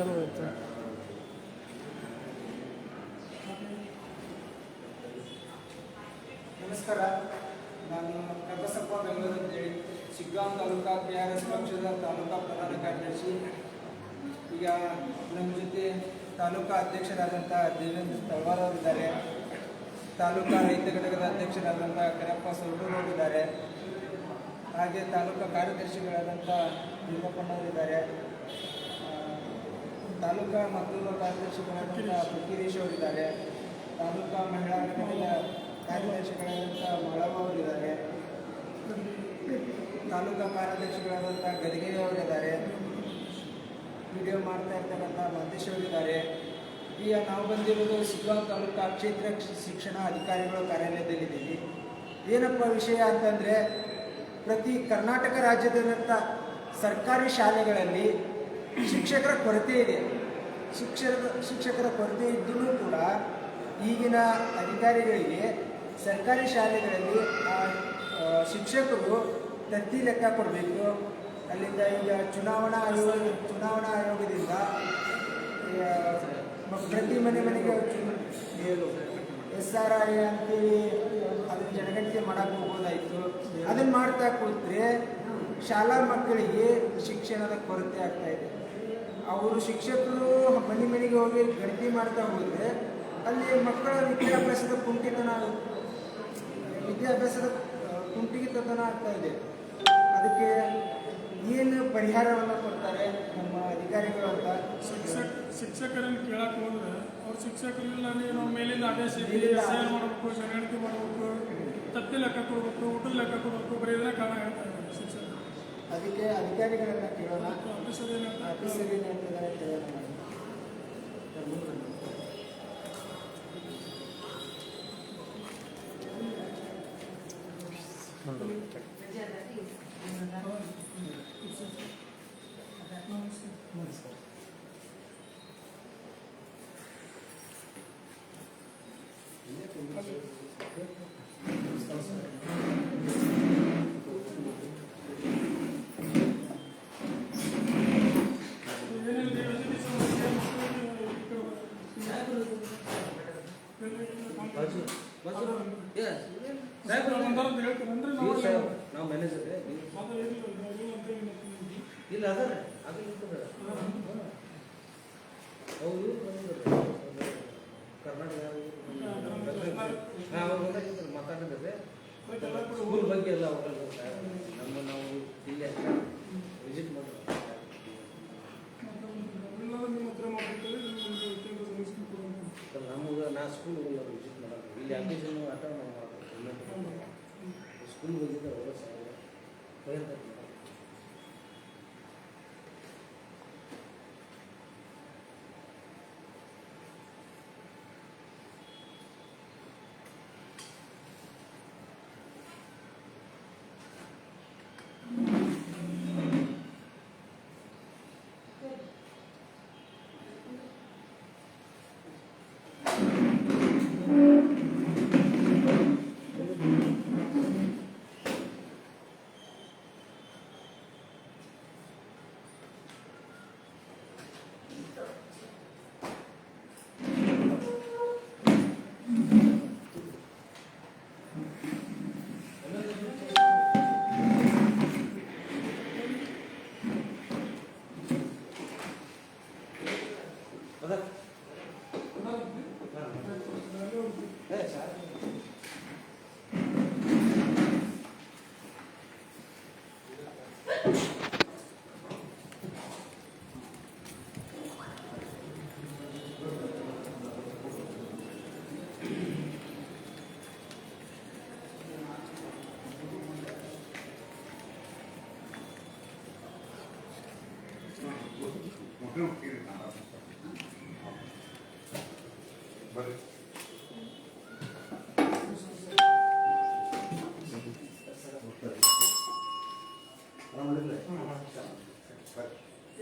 ಚಲೋ ಆಯ್ತು. ನಮಸ್ಕಾರ, ನಾನು ಕಬ್ಬಸಪ್ಪ ಬೆಂಗಳೂರು ಅಂತೇಳಿ ಶಿಗ್ಗಾಂವ್ ತಾಲೂಕಾ KRS ಪಕ್ಷದ ತಾಲೂಕಾ ಪ್ರಧಾನ ಕಾರ್ಯದರ್ಶಿ. ಈಗ ನಮ್ಮ ಜೊತೆ ತಾಲೂಕಾ ಅಧ್ಯಕ್ಷರಾದಂಥ ದೇವೇಂದ್ರ ತಳವಾರ್ ಅವರಿದ್ದಾರೆ, ತಾಲೂಕಾ ರೈತ ಘಟಕದ ಅಧ್ಯಕ್ಷರಾದಂಥ ಕರೆಯಪ್ಪ ಸೊರಟೂರು ಅವರಿದ್ದಾರೆ, ಹಾಗೆ ತಾಲೂಕಾ ಕಾರ್ಯದರ್ಶಿಗಳಾದಂಥ ಭೀಮಪ್ಪನವರಿದ್ದಾರೆ, ತಾಲೂಕಾ ಮತ್ತೂರು ಕಾರ್ಯದರ್ಶಿಗಳಾದಂಥ ಫಕೀರೇಶ್ ಅವರಿದ್ದಾರೆ, ತಾಲೂಕಾ ಮಹಿಳಾ ಘಟಕದ ಕಾರ್ಯದರ್ಶಿಗಳಾದಂಥ ಮಾಳವ ಅವರಿದ್ದಾರೆ, ತಾಲೂಕಾ ಕಾರ್ಯದರ್ಶಿಗಳಾದಂಥ ಗದಿಗೆ ಅವರಿದ್ದಾರೆ, ವಿಡಿಯೋ ಮಾಡ್ತಾ ಇರ್ತಕ್ಕಂಥ ಮಂತೇಶ್ ಅವರಿದ್ದಾರೆ. ಈಗ ನಾವು ಬಂದಿರೋದು ಶಿಗ್ಗಾಂವ್ ತಾಲೂಕಾ ಕ್ಷೇತ್ರ ಶಿಕ್ಷಣ ಅಧಿಕಾರಿಗಳ ಕಾರ್ಯಾಲಯದಲ್ಲಿದ್ದೀವಿ. ಏನಪ್ಪ ವಿಷಯ ಅಂತಂದರೆ, ಪ್ರತಿ ಕರ್ನಾಟಕ ರಾಜ್ಯದಂಥ ಸರ್ಕಾರಿ ಶಾಲೆಗಳಲ್ಲಿ ಶಿಕ್ಷಕರ ಕೊರತೆ ಇದೆ. ಶಿಕ್ಷಕರ ಕೊರತೆ ಇದ್ದರೂ ಕೂಡ ಈಗಿನ ಅಧಿಕಾರಿಗಳಿಗೆ ಸರ್ಕಾರಿ ಶಾಲೆಗಳಲ್ಲಿ ಶಿಕ್ಷಕರು ದತ್ತಿ ಲೆಕ್ಕ ಕೊಡಬೇಕು. ಅಲ್ಲಿಂದ ಈಗ ಚುನಾವಣಾ ಆಯೋಗದಿಂದ ಪ್ರತಿ ಮನೆಗೆ SRI ಅಂತೇಳಿ ಅದನ್ನು ಜನಗಣತಿ ಮಾಡಕ್ಕೆ ಹೋಗೋದಾಯಿತು. ಅದನ್ನು ಮಾಡ್ತಾ ಕೂತ್ರೆ ಶಾಲಾ ಮಕ್ಕಳಿಗೆ ಶಿಕ್ಷಣದ ಕೊರತೆ ಆಗ್ತಾ ಇದೆ. ಅವರು ಶಿಕ್ಷಕರು ಮನೆಗೆ ಹೋಗಿ ಗಣತಿ ಮಾಡ್ತಾ ಹೋದರೆ ಅಲ್ಲಿ ಮಕ್ಕಳ ವಿದ್ಯಾಭ್ಯಾಸದ ಕುಂಠಿತನ ಆಗ್ತಾ ಇದೆ. ಅದಕ್ಕೆ ಏನು ಪರಿಹಾರವನ್ನು ಕೊಡ್ತಾರೆ ನಮ್ಮ ಅಧಿಕಾರಿಗಳು ಅಂತ ಶಿಕ್ಷಕರನ್ನು ಕೇಳಕ್ಕೆ ಹೋದ್ರೆ ಅವ್ರ ಶಿಕ್ಷಕರು ಇಲ್ಲ ನಾವು ಮೇಲಿಂದ ಆದೇಶ ಮಾಡಬೇಕು, ಜನಗಣತಿ ಮಾಡಬೇಕು, ತಪ್ಪಿ ಲೆಕ್ಕ ಕೊಡಬೇಕು, ಊಟದ ಲೆಕ್ಕ ಕೊಡಬೇಕು, ಬರೀ ಇದನ್ನ ಕಾರಣ ಹೇಳ್ತಾ ಇದ್ದಾರೆ ಶಿಕ್ಷಕರು. ಅದಕ್ಕೆ ಅಧಿಕಾರಿಗಳನ್ನ ಕೇಳೋಣ, ಆಫೀಸರ್ ಏನು ಹೇಳ್ತಿದ್ದಾರೆ ಕೇಳೋಣ. ನಾವು ಮ್ಯಾನೇಜರ್ ಇಲ್ಲ ಅದರ ಹೌದು ಕರ್ನಾಟಕ ಮಾತಾಡಿದ್ರೆ ಸ್ಕೂಲ್ ಬಗ್ಗೆ ಎಲ್ಲ ನಾವು ಇಲ್ಲಿ ವಿಸಿಟ್ ಮಾಡೋದು. ನಮಗೆ ನಾ ಸ್ಕೂಲ್ ಹೋಗಲ್ಲ, ವಿಸಿಟ್ ಮಾಡೋದು ಇಲ್ಲಿ ಅಡ್ಮಿಷನ್ ಆಟ ನಾವು ಮಾಡ್ತೀವಿ. ಸ್ಕೂಲ್ ಹೋಗಿದ್ದೆ ಅವರ ಹೇಳ್ತಾರೆ.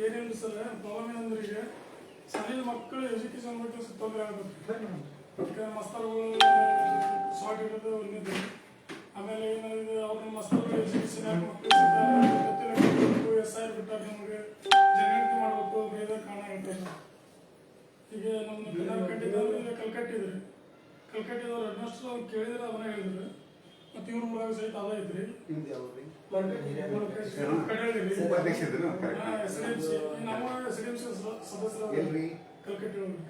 ಏನೇನು ಸರ್ ಭಾವನೆ ಅಂದ್ರೆ ಈಗ ಶಾಲೆಯ ಮಕ್ಕಳು ಎಜುಕೇಶನ್ ಬಗ್ಗೆ ತೊಂದರೆ ಆಗುತ್ತೆ. ಮಸ್ತರ್ಗಳು ಶಾರ್ಟ್ ಇರೋದು ಒಂದಿದೆ. ಆಮೇಲೆ ಏನಾಗಿದೆ ಅವ್ರನ್ನ ಮಸ್ತರ್ಗಳು ಎಜುಕೇಶನ್ ಮಕ್ಕಳು SI ಬಿಟ್ಟಾಗ ನಮಗೆ ಜನಗಣತಿ ಮಾಡಬೇಕು ಬೇರೆ ಕಾರಣ ಹೇಳ್ತಾರೆ. ನಮ್ಮ ಬಿನ್ನಾರ್ ಕಟ್ಟಿದ್ದವ್ರು ಈಗ ಕಲ್ಕಟ್ಟಿದ್ರಿ, ಕಲ್ಕಟ್ಟಿದವ್ರು ಹೆಡ್ಮಾಸ್ಟರ್ ಅವ್ರು ಕೇಳಿದ್ರೆ ಅದನ್ನ ಹೇಳಿದ್ರು. ಮತ್ತು ಇವ್ರ ಮೂಲಕ ಸಹಿತ ಅದ ಐತ್ರಿ ನಿಮ್ದು ಯಾವ್ರಿ? ಕಡೆಯಲ್ಲಿ ಉಪಾಧ್ಯಕ್ಷರು SDMC ನಮ್ಮ SDMC ಸದಸ್ಯರ ಎಲ್ರಿ? ಕಲ್ಕಟ್ಟಿ ಒಳಗೆ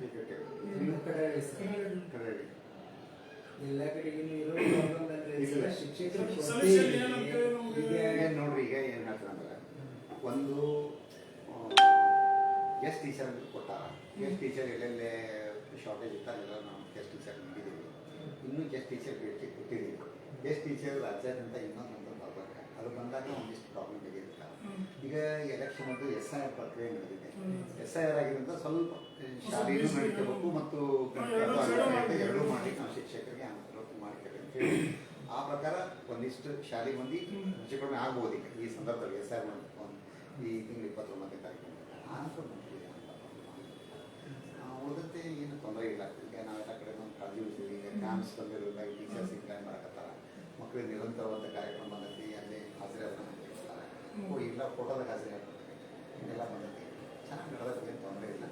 ಕರೆಕ್ಟ್. ಎಲ್ಲ ಕಡೆಗೂ ಇರೋ ಪ್ರಾಬ್ಲಮ್ ಅಂದ್ರೆ ಶಿಕ್ಷಕರು ಸೊಲ್ಯೂಷನ್ ಏನಂತ ನಮ್ಗೆ ಏನ್ ನೋಡ್ರಿ, ಈಗ ಏನ್ ಹೇಳ್ತಾರೆ ಅಂದ್ರೆ ಒಂದು ಗೆಸ್ಟ್ ಟೀಚರ್ ಕೊಟ್ಟಾರ. ಗೆಸ್ಟ್ ಟೀಚರ್ ಎಲ್ಲೆಲ್ಲೇ ಶಾರ್ಟೇಜ್ ಇರ್ತಾರೆಲ್ಲ ನಾವು ಗೆಸ್ಟ್ ಟೀಚರ್ ನೀಡಿದ್ದೀವಿ. ಇನ್ನೂ ಗೆಸ್ಟ್ ಟೀಚರ್ ಭೇಟಿ ಕೊಟ್ಟಿದ್ದೀವಿ. ಗೆಸ್ಟ್ ಟೀಚರ್ ರಾಜ್ಯಾದ್ಯಂತ ಇನ್ನೊಂದು ಬರ್ಬೇಕು. ಅದು ಬಂದಾಗ ಒಂದಿಷ್ಟು ಪ್ರಾಬ್ಲಮ್ ಆಗಿರುತ್ತೆ. ಈಗ ಎಲೆಕ್ಷನ್ ಅದು SIR ಪ್ರಕ್ರಿಯೆ ನಡೆದಿದೆ. SIR ಆಗಿರೋದ್ರಿಂದ ಸ್ವಲ್ಪ ಶಾಲೆಯೂ ನಡೀಬೇಕು ಮತ್ತು ಎರಡೂ ಮಾಡಿ ನಾವು ಶಿಕ್ಷಕರಿಗೆ ಅನುಕೂಲ ಮಾಡ್ತೇವೆ ಅಂತ ಹೇಳಿ ಆ ಪ್ರಕಾರ ಒಂದಿಷ್ಟು ಶಾಲೆ ಮಂದಿ ಹೆಚ್ಚು ಕಡಿಮೆ ಆಗ್ಬೋದು. ಈಗ ಈ ಸಂದರ್ಭದಲ್ಲಿ SIR ಈ ತಿಂಗಳು 29ನೇ ತಾರೀಕು ಆನಂತರ ಉಳಿದಂತೆ ಏನು ತೊಂದರೆ ಇಲ್ಲ. ಈಗ ನಾವೆಲ್ಲ ಕಡೆ ಒಂದು ಕಾಳಜಿ ವಹಿಸಿದ್ವಿ. ಈಗ ಕ್ಯಾಂಪ್ಸ್ ಬಂದಿರೋದ್ರಿಂದ ಟೀಚರ್ಸ್ ಪ್ಲಾನ್ ಮಾಡಕತ್ತಾರೆ. ಮಕ್ಕಳಿಗೆ ನಿರಂತರವಾದ ಕಾರ್ಯಕ್ರಮ ಬಂದೈತಿ, ಅಲ್ಲಿ ಹಾಜರಾತಿ ಮಾಡ್ತಿರ್ತಾರೆ. ಇಲ್ಲ ಫೋಟೋದಾಗ ಹಾಜರಾತಿ ಇದೆಲ್ಲ ಬಂದೈತಿ. ಚೆನ್ನಾಗಿ ನಡೆದಕ್ಕೆ ಏನು ತೊಂದರೆ ಇಲ್ಲ.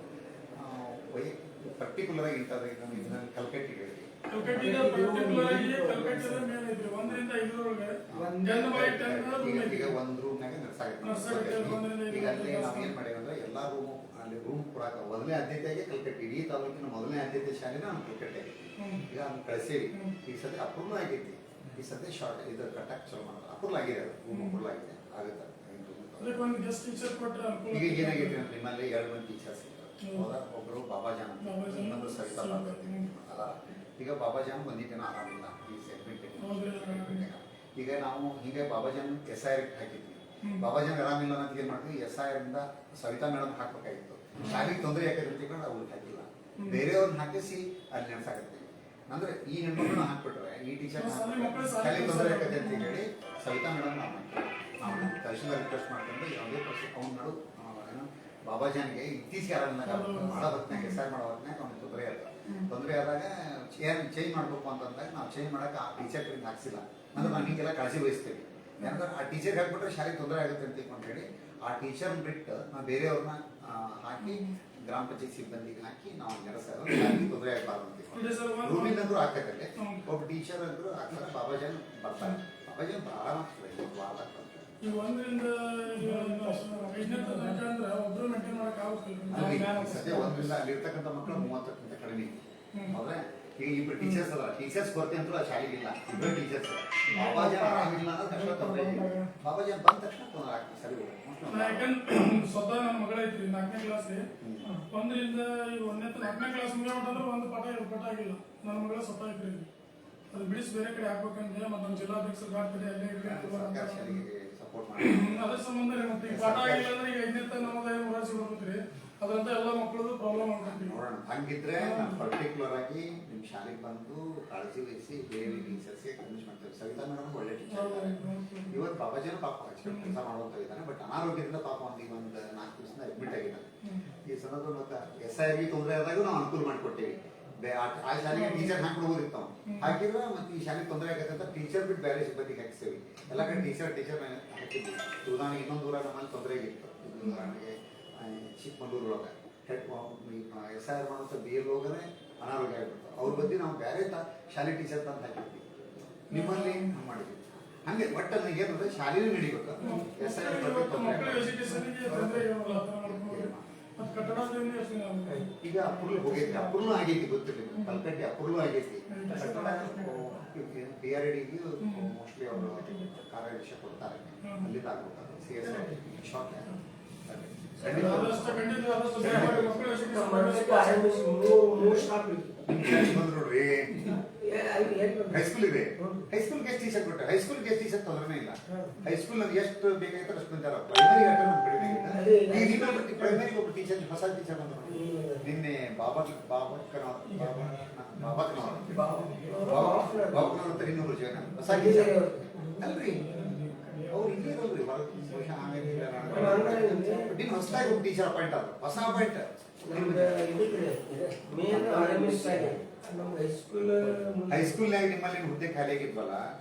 ಪರ್ಟಿಕ್ಯುಲರ್ ಆಗಿ ಇಂಥದ್ದು ನಮ್ಮ ಇದರಲ್ಲಿ ಕಲ್ಕಟ್ಟಿ ಹೇಳಿದ್ವಿ. ಕಲ್ಕಟ್ಟಿದ ಪರ್ಟಿಕ್ಯುಲರ್ ಆಗಿ ಕಲ್ಕಟ್ಟಿದ ಮೇನ್ ಐತ್ರಿ 1 ರಿಂದ 5 ರೊಳಗೆ 10 by 10 ಈಗ ಒಂದು ರೂಮ್ನಾಗ ನರ್ಸಾಗುತ್ತೆ. ಈಗ ಅಲ್ಲಿ ನಾವು ಏನು ಮಾಡೇವಿ ಅಂದ್ರೆ ಎಲ್ಲ ರೂಮು ಅಲ್ಲಿ ರೂಮ್ ಕೊಡಾಕ ಮೊದಲನೇ ಆದ್ಯತೆಯಾಗಿ ಕಲ್ಕಟ್ಟಿ, ಇಡೀ ತಾಲೂಕಿನ ಮೊದಲನೇ ಆದ್ಯತೆ ಶಾಲೆನ ನಾವು ಕಲ್ಕಟ್ಟೆ. ಈಗ ಅದನ್ನ ಕಳಿಸೇವಿ. ಈಗ ಸದ್ಯ ಅಪ್ರೂವಲ್ ಆಗೈತಿ. ಈ ಸದ್ಯ ಶಾರ್ಟ್ ಇದು ಕಟ್ಟಾಕ್ ಚಲೋ ಮಾಡ್ತಾರೆ. ಅಪ್ರೂವಲ್ ಆಗಿದೆ, ರೂಮ್ ಅಪ್ರೂವಲ್ ಆಗಿದೆ, ಆಗುತ್ತೆ. ಒಂದು ಗೆಸ್ಟ್ ಟೀಚರ್ ಕೊಟ್ಟರೆ ಈಗ ಏನಾಗೈತಿ ಅಂದ್ರೆ ನಿಮ್ಮಲ್ಲಿ 2 ಮಂದಿ ಟೀಚರ್ಸ್ ಇದ್ದಾರೆ. ಒಬ್ಬರು ಬಾಬಾಜಾನ್, ಇನ್ನೊಂದು ಸವಿತಾ ಅಲ್ಲ. ಈಗ ಬಾಬಾಜಾನ್ ಬಂದಿದ್ದೇನೆ ಆರಾಮಿಲ್ಲ, ಈ ಸೆಗ್ಮೆಂಟ್. ಈಗ ನಾವು ಹಿಂಗೆ ಬಾಬಾಜಾನ್ SIR ಹಾಕಿದ್ವಿ. ಬಾಬಾಜಾನ್ ಆರಾಮಿಲ್ಲ ಅಂತ ಏನ್ ಮಾಡ್ತೀವಿ, SIR ಇಂದ ಸವಿತಾ ಮೇಡಮ್ ಹಾಕ್ಬೇಕಾಗಿತ್ತು. ಶಾಲೆಗೆ ತೊಂದರೆ ಯಾಕಂತ ತಿಳ್ಕೊಂಡು ಅವ್ರಿಗೆ ಹಾಕಿಲ್ಲ, ಬೇರೆಯವ್ರನ್ನ ಹಾಕಿಸಿ ಅಲ್ಲಿ ನಡ್ಸಾಕತ್ತೀವಿ. ಅಂದ್ರೆ ಈ ಹೆಣ್ಮಕ್ಳನ್ನ ಹಾಕ್ಬಿಟ್ರೆ ಈ ಟೀಚರ್ ಶಾಲೆಗೆ ತೊಂದರೆ ಯಾಕತ್ತೆ ಅಂತ ಹೇಳಿ ಸವಿತಾ ಮೇಡಮ್ ನಾವು ತಹಶೀಲ್ದಾರ್ ರಿಕ್ವೆಸ್ಟ್ ಮಾಡ್ಕೊಂಡು ಯಾವುದೇ ಪಕ್ಷ ಅವ್ನ ನಡು ಏನು ಬಾಬಾಜಾನ್ಗೆ ಇತ್ತೀಚೆಗೆ ಆರಾಮಿಲ್ಲ ಮಾಡೋ ಹೊತ್ತಿನಾಗ SIR ಮಾಡೋ ಹೊತ್ತಿನಾಗ ಅವ್ನಿಗೆ ತೊಂದರೆ ಆದಾಗ ಏನು ಚೇಂಜ್ ಮಾಡ್ಬೇಕು ಅಂತಂದಾಗ ನಾವು ಚೇಂಜ್ ಮಾಡಕ್ಕೆ ಆ ಟೀಚರ್ ಹಾಕ್ಸಿಲ್ಲ. ಅಂದ್ರೆ ನಾವು ಹಿಂಗೆಲ್ಲ ಕಾಳಜಿ ವಹಿಸ್ತೇವೆ. ಯಾಕಂದ್ರೆ ಆ ಟೀಚರ್ಗೆ ಹಾಕ್ಬಿಟ್ರೆ ಶಾಲೆಗೆ ತೊಂದರೆ ಆಗುತ್ತೆ ಅಂತ ಹೇಳಿ ಆ ಟೀಚರ್ನ ಬಿಟ್ಟು ನಾವು ಬೇರೆಯವ್ರನ್ನ ಹಾಕಿ ಗ್ರಾಮ ಪಂಚಾಯತ್ ಸಿಬ್ಬಂದಿಗೆ ಹಾಕಿ ನಾವು ನಡೆಸೋದು ಶಾಲೆಗೆ ತೊಂದರೆ ಆಗಬಾರ್ದು ಅಂತ ರೂಮಿಂದಂದ್ರೂ ಹಾಕತ್ತಲ್ಲಿ ಒಬ್ಬ ಟೀಚರ್ ಅಂದ್ರೂ ಹಾಕ್ತಾರೆ. ಬಾಬಾಜಾನ್ ಬರ್ತಾರೆ. ಬಾಬಾಜಾನ್ ಭಾಳ ಮಾಡ್ತಾರೆ. ಈಗ 1 ರಿಂದ 5ನೇ ತನಕ ಅಂದ್ರೆ ಒಬ್ರು ಮೇಂಟೈನ್ ಮಾಡಕ್ ಆಗುತ್ತೆ. ಸದ್ಯ 1 ರಿಂದ ಅಲ್ಲಿರ್ತಕ್ಕಂಥ ಮಕ್ಕಳು 30ಕ್ಕಿಂತ ಕಡಿಮೆ. ಹೌದ್ರೆ ಈಗ ಇಬ್ರು ಟೀಚರ್ಸ್ ಅದ. ಟೀಚರ್ಸ್ ಕೊರತೆ ಅಂತೂ ಆ ಶಾಲೆಗಿಲ್ಲ, ಇಬ್ಬರು ಟೀಚರ್ಸ್. ಬಾಬಾಜಾನ್ ಆರಾಮಿಲ್ಲ ಅನ್ನೋದು ತಕ್ಷಣ ತೊಂದರೆ. ಬಾಬಾಜಾನ್ ಬಂದ ತಕ್ಷಣ ಸರಿ ಯಾಕಂದ್ರೆ ಸ್ವತಃ ನನ್ನ ಮಗಳ ಐತ್ರಿ 4ನೇ ಕ್ಲಾಸ್. 1 ರಿಂದ ಈಗ 4ನೇ ಕ್ಲಾಸ್ ಮುಗಿಯೋಟಂದ್ರೆ ಒಂದು ಪಾಠ 2 ಪಾಠ ಆಗಿಲ್ಲ. ನನ್ನ ಮಗಳ ಸ್ವತಃ ಐತ್ರಿ. ಅದು ಬಿಡಿಸಿ ಬೇರೆ ಕಡೆ ಹಾಕ್ಬೇಕಂದ್ರೆ ಮತ್ತೆ ನಮ್ಮ ಜಿಲ್ಲಾಧ್ಯಕ್ಷರು ಮಾಡ್ತಾರೆ ಅಲ್ಲೇ ಸಪೋರ್ಟ್ ಮಾಡಿ ಅದ್ರ ಸಂಬಂಧ ಮತ್ತೆ ಈಗ ಪಾಠ ಆಗಿಲ್ಲ ಅಂದ್ರೆ ಈಗ 5ನೇ ತನಕ ನಮ್ಮದ ಮುರಾರ್ಜಿ ಬರ್ಬೇಕ್ರಿ. ಅದರಂತ ಎಲ್ಲ ಮಕ್ಕಳದು ಪ್ರಾಬ್ಲಮ್ ಆಗ್ತೈತಿ. ನೋಡೋಣ. ಹಂಗಿದ್ರೆ ನಾವು ಪರ್ಟಿಕ್ಯುಲರ್ ಆಗಿ ನಿಮ್ಮ ಶಾಲೆಗೆ ಬಂದು ಕಾಳಜಿ ವಹಿಸಿ ಬೇರೆ ಟೀಚರ್ಸ್ಗೆ ಕನ್ವಿನ್ಸ್ ಮಾಡ್ತೇವೆ. ಸವಿತಾ ಮೇಡಮ್ ಒಳ್ಳೆ ಟೀಚರ್ ಇದ್ದಾರೆ. ಇವತ್ತು ಬಾಬಾಜಿನ ಪಾಪ ಕೆಲಸ ಮಾಡುವಂತ ಇದ್ದಾನೆ. ಬಟ್ ಅನಾರೋಗ್ಯದಿಂದ ಪಾಪ ಒಂದು 4 ದಿವಸದಿಂದ ಅಡ್ಮಿಟ್ ಆಗಿದ್ದಾನೆ. ಈ ಸಂದರ್ಭದಲ್ಲಿ ಮತ್ತೆ SIR ತೊಂದರೆ ಆದಾಗ ನಾವು ಅನುಕೂಲ ಮಾಡಿಕೊಟ್ಟೇವಿ. ಆ ಶಾಲೆಗೆ ಟೀಚರ್ ಹಾಕ್ಬಿಡ್ಬೋದಿತ್ತು. ಹಾಕಿದ್ರೆ ಮತ್ತೆ ಈ ಶಾಲೆಗೆ ತೊಂದರೆ ಆಗತ್ತೆ ಅಂತ ಟೀಚರ್ ಬಿಟ್ಟು ಬೇರೆ ಸಿಬ್ಬಂದಿಗೆ ಹಾಕಿಸ್ತೇವೆ. ಎಲ್ಲ ಕಡೆ ಟೀಚರ್ ಹಾಕಿದ್ವಿ. ಉದಾಹರಣೆಗೆ ಇನ್ನೊಂದು ಊರಾಗ ನಮ್ಮಲ್ಲಿ ತೊಂದರೆ ಆಗಿತ್ತು. ಉದಾಹರಣೆಗೆ ಚಿಕ್ಕಮಗಳೂರು ಒಳಗೆ SIR ಮಾಡುವಂಥ BL ಹೋಗನೆ ಅನಾರೋಗ್ಯ ಆಗಿಬಿಡ್ತು. ಅವ್ರ ಬಗ್ಗೆ ನಾವು ಬೇರೆ ಶಾಲೆ ಟೀಚರ್ ತಂದು ಹಾಕಿದ್ವಿ. ನಿಮ್ಮಲ್ಲಿ ಮಾಡಿದ್ವಿ. ಹಂಗೆ ಒಟ್ಟಲ್ಲಿ ಏನಂದ್ರೆ ಶಾಲೆನೂ ನಡಿಬೇಕು. SIR ಈಗ ಅಪ್ರೂವಲ್ ಹೋಗೈತಿ, ಅಪ್ರೂವಲ್ ಆಗೈತಿ, ಗೊತ್ತಿಲ್ಲ. ಕಲ್ಕಟ್ಟಿ ಅಪ್ರೂವಲ್ ಆಗೈತಿ. PRDಗೆ ಮೋಸ್ಟ್ಲಿ ಅವರು ಕಾರ್ಯಾದೇಶ ಕೊಡ್ತಾರೆ, ಅಲ್ಲಿಂದ ಆಗ್ಬಿಡ್ತಾರೆ. CS ಶಾರ್ಟ್ ನೋಡ್ರಿ. ಹೈಸ್ಕೂಲ್ ಇದೆ, ಹೈಸ್ಕೂಲ್ ಗೆಸ್ಟ್ ಟೀಚರ್ ಕೊಟ್ಟೆ. ಹೈಸ್ಕೂಲ್ ಗೆಸ್ಟ್ ಟೀಚರ್ ತೊಂದರೆ ಇಲ್ಲ. ಹೈಸ್ಕೂಲ್ ನಮ್ಗೆ ಎಷ್ಟು ಬೇಕಾಗಿತ್ತು ಅಷ್ಟು ಬಂದಾರ. ಪ್ರೈಮರಿಗೆ ಒಬ್ಬ ಟೀಚರ್ ಹೊಸ ಟೀಚರ್ ಬಂದ್ರು ನಿನ್ನೆ. ಬಾಬಕ್ಕನವ್ರ ಅಂತ ಇನ್ನೊಬ್ರು ಜನ ಹೊಸ ಟೀಚರ್ ಅಲ್ರಿ. ಅವ್ರು ಇಲ್ಲೇ ಇರೋಲ್ರಿ ಹೊರಗೆ. ನಿನ್ನ ಹೊಸದಾಗಿ ಒಬ್ಬ ಟೀಚರ್ ಅಪಾಯಿಂಟ್ ಆದ್ರು, ಹೊಸ ಅಪಾಯಿಂಟ್. ಹೈಸ್ಕೂಲ್ನಾಗ ನಿಮ್ಮಲ್ಲಿ ಹುದ್ದೆ ಖಾಲಿ ಆಗಿದ್ವಲ್ಲ,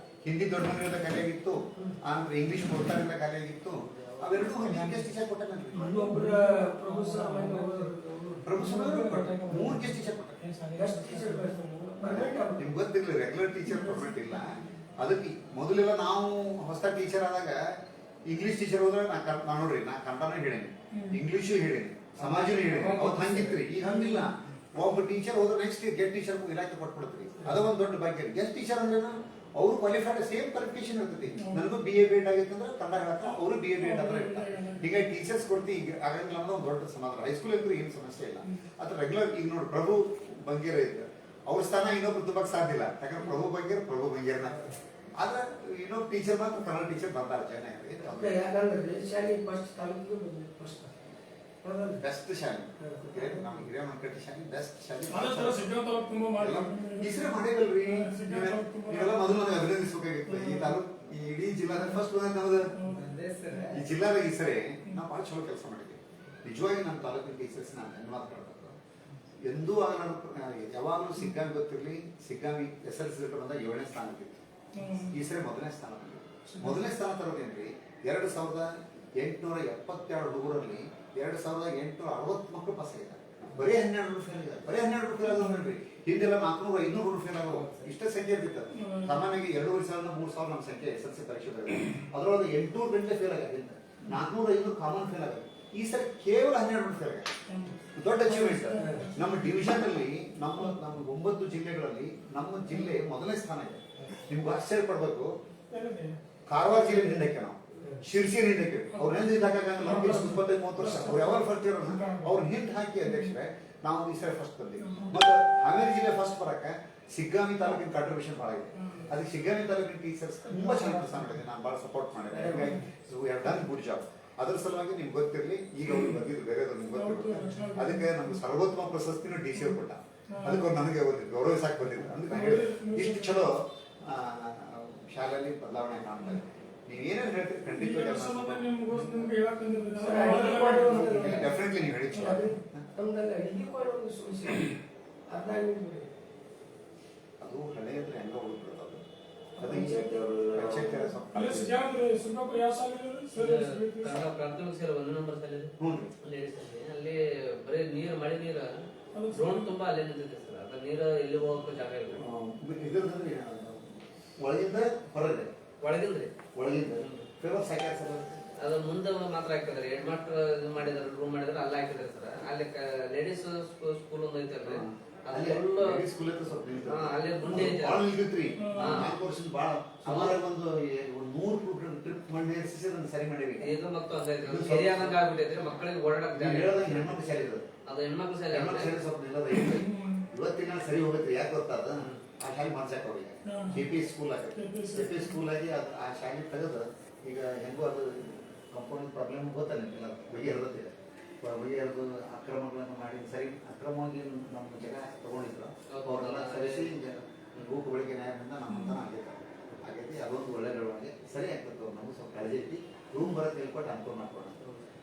ಹಿಂದಿ ದೊಡ್ಡ ಮನೆಯಿಂದ ಖಾಲಿ ಆಗಿತ್ತು, ಆಮೇಲೆ ಇಂಗ್ಲಿಷ್ ಕೊಡ್ತಾರಿಂದ ಖಾಲಿ ಆಗಿತ್ತು. ಅವೆರಡೂ ಟೀಚರ್ ಕೊಟ್ಟ ಪ್ರಭು ಸಮಾಜ 3 ಗೆಸ್ಟ್ ಟೀಚರ್ ನಿಮ್ಗೆ ಗೊತ್ತಿರಲಿ ರೆಗ್ಯುಲರ್ ಟೀಚರ್ ಪರ್ಮನೆಂಟ್ ಇಲ್ಲ. ಅದಕ್ಕೆ ಮೊದಲೆಲ್ಲ ನಾವು ಹೊಸ ಟೀಚರ್ ಆದಾಗ ಇಂಗ್ಲಿಷ್ ಟೀಚರ್ ಹೋದ್ರೆ ನಾನು ನೋಡ್ರಿ ನಾ ಕನ್ನಡನೂ ಹೇಳೇನಿ, ಇಂಗ್ಲಿಷು ಹೇಳೇನಿ, ಸಮಾಜನೂ ಹೇಳೇನಿ. ಅವತ್ತು ಹಂಗಿತ್ರಿ, ಈಗ ಹಂಗಿಲ್ಲ. ಒಬ್ಬ ಟೀಚರ್ ಹೋದ್ರೆ ನೆಕ್ಸ್ಟ್ ಗೆಸ್ಟ್ ಟೀಚರ್ ಇಲಾಖೆ ಕೊಟ್ಬಿಡ್ತೀರಿ. ಅದು ಒಂದು ದೊಡ್ಡ ಭಾಗ್ಯ. ಗೆಸ್ಟ್ ಟೀಚರ್ ಅಂದ್ರೆ ಅವರು ಕ್ವಾಲಿಫೈಡ್ ಸೇಮ್ ಕ್ವಾಲಿಫಿಕೇಶನ್ ಇರ್ತೈತಿ. ನನಗೂ BA BEd ಆಗಿತ್ತಂದ್ರೆ ಕನ್ನಡ ಹೇಳ್ತಾ ಅವರು BA BEd ಅಂದ್ರೆ ಇರ್ತಾರೆ. ಈಗ ಟೀಚರ್ಸ್ ಕೊಡ್ತಿ ಈಗ ಆಗಂಗಿಲ್ಲ ಅನ್ನೋದು ಒಂದು ದೊಡ್ಡ ಸಮಾಧಾನ. ಹೈಸ್ಕೂಲ್ ಇದ್ರೆ ಏನು ಸಮಸ್ಯೆ ಇಲ್ಲ. ಅದು ರೆಗ್ಯುಲರ್ ಈಗ ನೋಡಿ ಪ್ರಭು ಬಂಗೇರ ಇದ್ರೆ ಅವ್ರ ಸ್ಥಾನ ಇನ್ನೊಬ್ರು ತುಂಬಕ್ ಸಾಧ್ಯ ಇಲ್ಲ. ಯಾಕಂದ್ರೆ ಪ್ರಭು ಬಂಗೇರ್ನ ಆದ್ರೆ ಇನ್ನೊಬ್ಬ ಟೀಚರ್ ಮಾತ್ರ ಕನ್ನಡ ಟೀಚರ್ ಬಂದಾರ ಚೆನ್ನಾಗಿ. ಬೆಸ್ಟ್ ಶಾಲೆ ನಮ್ಮ ಹಿರೇಮಂಕಟ್ಟಿ ಶಾಲೆ ಬೆಸ್ಟ್ ಶಾಲೆ. ಹೆಸರೇ ಮಾಡಿರಲ್ರಿ ನೀವೆಲ್ಲ ಮೊದಲು ನನಗೆ ಅಭಿನಂದಿಸಬೇಕಾಗಿತ್ತು. ಈ ತಾಲೂಕು ಈ ಇಡೀ ಜಿಲ್ಲಾದಾಗ ಫಸ್ಟ್ ನಮ್ದು ಈ ಜಿಲ್ಲಾದಾಗ ಈ ಸರಿ ನಾವು ಭಾಳ ಚಲೋ ಕೆಲಸ ಮಾಡಿದ್ವಿ. ನಿಜವಾಗಿ ನಮ್ಮ ತಾಲೂಕಿನ ಟೀಚರ್ಸ್ ನಾನು ಧನ್ಯವಾದ ಕೊಡ್ಬೇಕು. ಎಂದೂ ಆಗ ನಾನು ಯಾವಾಗಲೂ ಸಿಗ್ಗಾಮಿ ಗೊತ್ತಿರಲಿ, ಸಿಗ್ಗಾಮಿ SSLC ಬಂದಾಗ 7ನೇ ಸ್ಥಾನ ಇತ್ತು. ಈ ಸರಿ 1ನೇ ಸ್ಥಾನ ಬಂದಿತ್ತು. 1ನೇ ಸ್ಥಾನ ತರೋದೇನ್ರಿ 2872 ಹುಡುಗರಲ್ಲಿ 2860 ಮಕ್ಕಳು ಪಾಸ್ ಆಗಿದ್ದಾರೆ. ಬರೀ 12 ಫೇಲ್ ಆಗಿದ್ದಾರೆ. ಬರೀ 12 ಫೇಲ್ ಆಗೋದ್ರಿ. ಹಿಂದೆಲ್ಲ 400 500 ಫೇಲ್ ಆಗೋ ಇಷ್ಟೇ ಸಂಖ್ಯೆ ಇರ್ತಿತ್ತು. ಸಾಮಾನ್ಯವಾಗಿ 2,500 3,000 ನಮ್ಮ ಸಂಖ್ಯೆ SSLC ಪರೀಕ್ಷೆ ಬರೀ ಅದರೊಳಗೆ 800 ಗಂಟೆ ಫೇಲ್ ಆಗಿದೆ. 400 500 ಕಾಮನ್ ಫೇಲ್ ಆಗಿದೆ. ಈ ಸರಿ ಕೇವಲ 12 ಫೇಲ್ ಆಗಿದೆ. ದೊಡ್ಡ ಅಚೀವ್ಮೆಂಟ್. ನಮ್ಮ ಡಿವಿಷನ್ ಅಲ್ಲಿ ನಮ್ಮ 9 ಜಿಲ್ಲೆಗಳಲ್ಲಿ ನಮ್ಮ ಜಿಲ್ಲೆ 1ನೇ ಸ್ಥಾನ ಇದೆ. ನಿಮ್ಗೆ ಆಶ್ಚರ್ಯ ಪಡ್ಬೇಕು, ಕಾರವಾರ ಜಿಲ್ಲೆ ಹಿಂದಕ್ಕೆ ನಾವು ಶಿರ್ಸಿ ಹಿಂದಕ್ಕೆ ಅವ್ರ ಹಿಂದಾಗಲ್ಲ 25-30 ವರ್ಷ ಅವ್ರು ಯಾವಾಗ ಫಸ್ಟ್ ಇರೋಣ ಅವ್ರ ಹಿಂದ್ ಹಾಕಿ ಅಧ್ಯಕ್ಷರೇ ನಾವು ಈ ಸರಿ ಫಸ್ಟ್ ಬಂದಿವಿ. ಮತ್ತೆ ಹಾವೇರಿ ಜಿಲ್ಲೆ ಫಸ್ಟ್ ಬರಕ್ಕೆ ಸಿಗ್ಗಾಮಿ ತಾಲೂಕಿನ ಕಾಂಟ್ರಿಬ್ಯೂಷನ್ ಭಾಳ ಇದೆ. ಅದಕ್ಕೆ ಸಿಗ್ಗಾಮಿ ತಾಲೂಕಿನ ಟೀಚರ್ಸ್ ತುಂಬಾ ಚೆನ್ನಾಗಿ ಕೆಲಸ ಮಾಡಿದೆ. ನಾನು ಭಾಳ ಸಪೋರ್ಟ್ ಮಾಡಿದೆ. So we have done good job. ಅದ್ರ ಸಲುವಾಗಿ ನಿಮ್ಗೆ ಗೊತ್ತಿರಲಿ, ಈಗ ಅವ್ರು ಬಂದಿದ್ರು ಬೇರೆಯವ್ರು ನಿಮ್ಗೆ ಗೊತ್ತಿರುತ್ತೆ. ಅದಕ್ಕೆ ನಮ್ಗೆ ಸರ್ವೋತ್ತಮ ಪ್ರಶಸ್ತಿನೂ DC ಅವ್ರು ಕೊಟ್ಟ. ಅದಕ್ಕೆ ಅವ್ರು ನನಗೆ ಗೌರವ ಸಾಕು ಬಂದಿದ್ರು. ಅಂದ್ರೆ ಹೇಳಿದ್ರು ಇಷ್ಟು ಚಲೋ ಶಾಲೆಯಲ್ಲಿ ಬದಲಾವಣೆ ಕಾಣ್ತಾ ಇದೆ. ನೀವೇನೇನು ಹೇಳ್ತೀರಿ ಖಂಡಿತವಾಗಿ ಡೆಫಿನೆಟ್ಲಿ ನೀವು ಹೇಳಿ ಚಲೋ. ಅದು ಹಳೆ ಅಂದ್ರೆ ಹೆಂಗ ಉಳ್ಬಿಡ್ತದೆ. ಪ್ರಾಥಮಿಕ ಶಾಲೆ 1 ನಂಬರ್ ಶಾಲೆ ಅಲ್ಲಿ ಬರೀ ನೀರು ಮಳೆ ನೀರು ಡ್ರೋನ್ ತುಂಬಾ ಅಲ್ಲೇ ನಿಂತಿದೆ ಸರ್. ಅದ್ರ ನೀರು ಎಲ್ಲಿ ಹೋಗಕ್ಕೂ ಜಾಗ ಇಲ್ಲ. ಒಳಗಿಂದ ಹೊರಗೆ ಒಳಗಿಂದ್ರಿ ಒಳಗಿಂದ ಫೇಮಸ್ ಹಾಕ್ಯಾರ ಸರ್. ಅದು ಮುಂದೆ ಮಾತ್ರ ಹಾಕಿದ್ರೆ ಹೆಡ್ ಮಾಸ್ಟರ್ ಇದು ಮಾಡಿದಾರೆ, ರೂಮ್ ಮಾಡಿದ್ರೆ ಅಲ್ಲ ಹಾಕಿದ್ರೆ ಸರ್. ಅಲ್ಲಿ ಲೇಡೀಸ್ ಸ್ಕೂಲ್ ಒಂದು ಐತಲ್ರಿ ಅಲ್ಲಿ ಅಲ್ಲಿ ಮುಂದೆ ಭಾಳ ನಿಲ್ತೈತ್ರಿ. 4 ವರ್ಷ ಭಾಳ ಸುಮಾರು ಒಂದು 100 ಟ್ರಿಪ್ ಮಾಡಿ ಸರಿ ಮಾಡೀವಿ. ಇದು ಮತ್ತು ಸರಿಯಾದಂಗ ಆಗ್ಬಿಟ್ಟೈತ್ರಿ. ಮಕ್ಕಳಿಗೆ ಓಡಾಡಕ್ ಹೆಣ್ಮಕ್ಳು ಶಾಲೆ ಇದು. ಅದು ಹೆಣ್ಮಕ್ಳು ಶಾಲೆ. ಹೆಣ್ಮಕ್ಳು ಶಾಲೆ ಸ್ವಲ್ಪ ನಿಲ್ಲದ ಇವತ್ತಿನ ಸರಿ ಹೋಗೈತ್ರಿ. ಯಾಕೆ ಗೊತ್ತಾದ ಆ ಶಾಲೆ ಮಾಡ್ಸಾಕ ಅವ್ರಿಗೆ KP ಸ್ಕೂಲ್ ಆಗತ್ತೆ. KP ಸ್ಕೂಲ್ ಆಗಿ ಆ ಶಾಲೆ ತೆಗೆದು ಈಗ ಹೆಂಗೋ ಅದು ಕಂಪೌಂಡ್ ಪ್ರಾಬ್ಲಮ್ ಗೊತ್ತಲ್ಲ ನಿಮಗೆಲ್ಲ ಬಗೆಹರಿದಿದೆ. ಬಗೆಹರಿದು ಅಕ್ರಮಗಳನ್ನು ಮಾಡಿ ಸರಿ ಅಕ್ರಮವಾಗಿ ನಮ್ಮ ಜನ ತಗೊಂಡಿದ್ರು ಅವ್ರನ್ನೆಲ್ಲ ಸರಿಸಿ ಭೂಕು ಬೆಳಿಗ್ಗೆ ನ್ಯಾಯದಿಂದ ನಮ್ಮಂತ ಆಗೈತಿ. ಅದೊಂದು ಒಳ್ಳೆ ಬೆಳವಣಿಗೆ. ಸರಿ ಆಗ್ತದೆ. ನಮಗೂ ಸ್ವಲ್ಪ ಕಾಳಜಿ ಐತಿ. ರೂಮ್ ಬರೋದು ಹೇಳ್ಕೊಟ್ಟು ಅನುಕೂಲ ಮಾಡ್ಕೊಡ.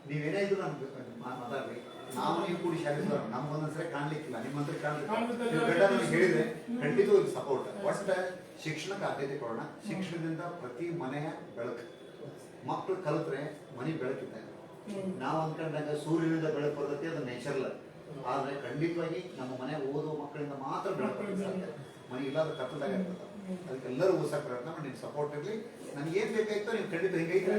ನೀವೇನೇ ಇದ್ರು ನಮ್ಗೆ ಮಾತಾಡ್ರಿ. ನಾವು ನೀವು ಕೂಡಿ ಶಾಲೆ ನಮ್ಗೆ ಒಂದೊಂದ್ಸರಿ ಕಾಣ್ಲಿಕ್ಕಿಲ್ಲ, ನಿಮ್ಮಂದ್ರೆ ಕಾಣ್ಲಿಕ್ಕೆ ಹೇಳಿದ್ರೆ ಖಂಡಿತ ಸಪೋರ್ಟ್. ಒಟ್ಟ ಶಿಕ್ಷಣಕ್ಕೆ ಆದ್ಯತೆ ಕೊಡೋಣ. ಶಿಕ್ಷಣದಿಂದ ಪ್ರತಿ ಮನೆಯ ಬೆಳಕು. ಮಕ್ಕಳು ಕಲಿತ್ರೆ ಮನೆ ಬೆಳಕಿದ್ದಾಗ ನಾವು ಅಂದ್ಕೊಂಡಾಗ ಸೂರ್ಯನಿಂದ ಬೆಳಕು ಬರ್ತೈತಿ, ಅದು ನೇಚರ್ಲ. ಆದ್ರೆ ಖಂಡಿತವಾಗಿ ನಮ್ಮ ಮನೆ ಓದುವ ಮಕ್ಕಳಿಂದ ಮಾತ್ರ ಬೆಳಕು ಬರ್ತದೆ. ಮನೆ ಇಲ್ಲಾದ ಕತ್ತದಾಗ ಇರ್ತದೆ. ಅದಕ್ಕೆಲ್ಲರೂ ಓದಿಸೋ ಪ್ರಯತ್ನ ಮಾಡಿ. ನಿಮ್ಮ ಸಪೋರ್ಟ್ ಇರಲಿ. ನನಗೆ ಏನ್ ಬೇಕಾಯ್ತೋ ನೀವು ಖಂಡಿತ ಹಿಂಗೈತೆ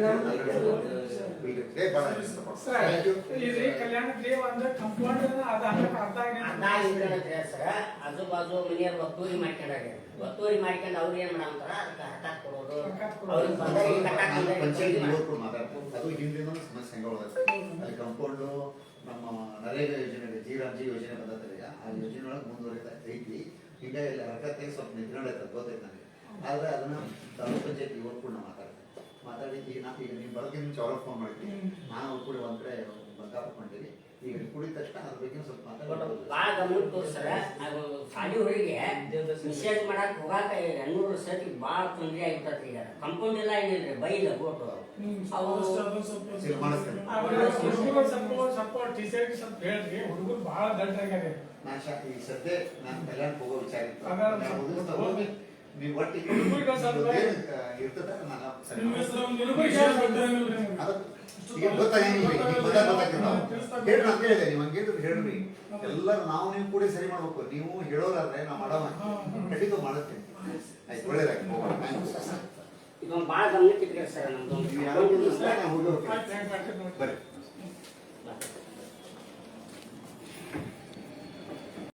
ಆಜು ಬಾಜು ಮನೆಯವ್ರು ಒತ್ತುವರಿ ಮಾಡ್ಕೊಂಡಾಗ ಒತ್ತುವರಿ ಮಾಡ್ಕೊಂಡು ಅವ್ರು ಏನ್ ಮಾಡಂತಾರ ಅದಕ್ಕೆ ಹಠಾತ್ ಕೊಡೋದು. ಪಂಚಾಯತ್ ಯುವಕರು ಮಾತಾಡ್ತಾರೆ. ಅದು ಹಿಂದಿನ ಸಮಸ್ಯೆ ಅಲ್ಲಿ ಕಂಪೌಂಡು ನಮ್ಮ ನರೇಗಾ ಯೋಜನೆ ಜಿ ಯೋಜನೆ ಬಂದತ್ತಲ್ಲ, ಆ ಯೋಜನೆ ಒಳಗೆ ಮುಂದುವರಿತಾ ಐತಿ. ಈಗ ಇಲ್ಲಿ ಹರಕತ್ತೆ ಸ್ವಲ್ಪ ನಿಂತ್ಕೊಂಡೈತೆ ಗೊತ್ತೈತೆ ನನಗೆ. ಆದ್ರೆ ಅದನ್ನ ತಾಲೂಕ್ ಪಂಚಾಯತ್ ಯುವಕರು ಮಾತಾಡಿ ಈಗ ನೀವು ಬರೋದಕ್ಕೆ ಮುಂಚೆ ಅವ್ರ ಫೋನ್ ಮಾಡಿದ್ವಿ. ನಾನು ಅವ್ರು ಕೂಡ ಒಂದ್ ಕಡೆ ಬಂದಾಕೊಂಡಿರಿ. ಈಗ ಕುಡಿದ ತಕ್ಷಣ ಅದ್ರ ಬಗ್ಗೆ ಸ್ವಲ್ಪ ಮಾತಾಡೋದು ಭಾಳ ಗಮನ ತೋರಿಸ್ತಾರ. ಅದು ಶಾಲಿ ಹೊರಗೆ ಮಿಸೇಜ್ ಮಾಡಕ್ ಹೋಗಾಕ 200 ಸತಿ ಭಾಳ ತೊಂದರೆ ಆಗಿಬಿಟ್ಟತ್ರಿ. ಈಗ ಕಂಪೌಂಡ್ ಎಲ್ಲ ಏನಿಲ್ರಿ ಬೈಲ ಬೋಟು ಅವು ಹುಡುಗರು ಬಹಳ ದಡ್ಡಾಗ್ಯಾರ. ಈಗ ಸದ್ಯ ನಾನು ಕಲ್ಯಾಣಕ್ಕೆ ಹೋಗೋ ವಿಚಾರ ನೀವು ಒಟ್ಟಿಗೆ ಇರ್ತದ ಈಗ ಗೊತ್ತಾಗಿಲ್ಲ. ಹೇಳ್ರಿ ಅಂತ ಹೇಳಿದೆ, ನೀವು ಹಂಗೇದ್ರು ಹೇಳ್ರಿ. ಎಲ್ಲರೂ ನಾವು ನೀವು ಕೂಡ ಸರಿ ಮಾಡ್ಬೇಕು. ನೀವು ಹೇಳೋರಾದ್ರೆ ನಾವು ಮಾಡೋ ಖಂಡಿತ ಮಾಡುತ್ತೇನೆ. ಆಯ್ತು, ಒಳ್ಳೇದಾಗಿ ಹೋಗೋಣ. ಇದೊಂದು ಭಾಳ ಗಮನಕ್ಕೆ ಇಟ್ಕೊಳ್ಳಿ ಸರ್. ನಮ್ದು ನೀವು ಯಾರು ಹುಡುಗರು ಬರ್ರಿ.